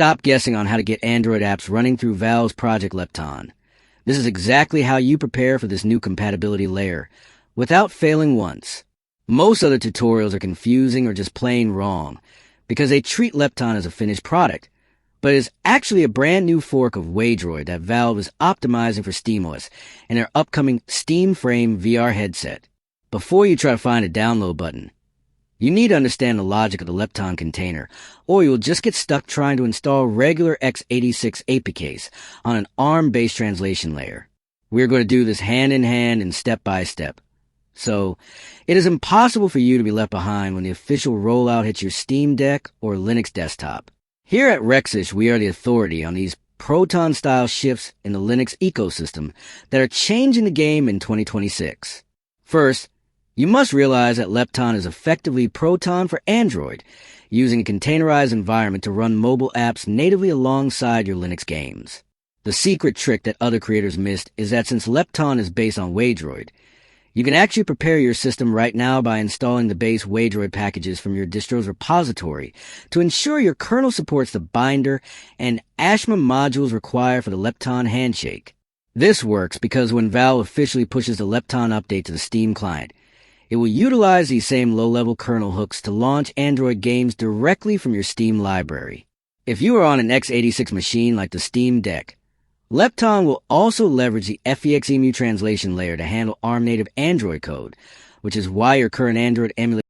stop guessing on how to get Android apps running through Valve's Project Lepton. This is exactly how you prepare for this new compatibility layer, without failing once. Most other tutorials are confusing or just plain wrong, because they treat Lepton as a finished product, but it is actually a brand new fork of Waydroid that Valve is optimizing for SteamOS and their upcoming Steam Frame VR headset. Before you try to find a download button, you need to understand the logic of the Lepton container, or you'll just get stuck trying to install regular x86 APKs on an ARM-based translation layer. We're going to do this hand in hand and step by step. So, it is impossible for you to be left behind when the official rollout hits your Steam Deck or Linux desktop. Here at Rexish, we are the authority on these Proton-style shifts in the Linux ecosystem that are changing the game in 2026. First, you must realize that Lepton is effectively Proton for Android, using a containerized environment to run mobile apps natively alongside your Linux games. The secret trick that other creators missed is that since Lepton is based on Waydroid, you can actually prepare your system right now by installing the base Waydroid packages from your distro's repository to ensure your kernel supports the binder and Ashma modules required for the Lepton handshake. This works because when Valve officially pushes the Lepton update to the Steam client, it will utilize these same low-level kernel hooks to launch Android games directly from your Steam library. If you are on an x86 machine like the Steam Deck, Lepton will also leverage the FEXEMU translation layer to handle ARM-native Android code, which is why your current Android emulator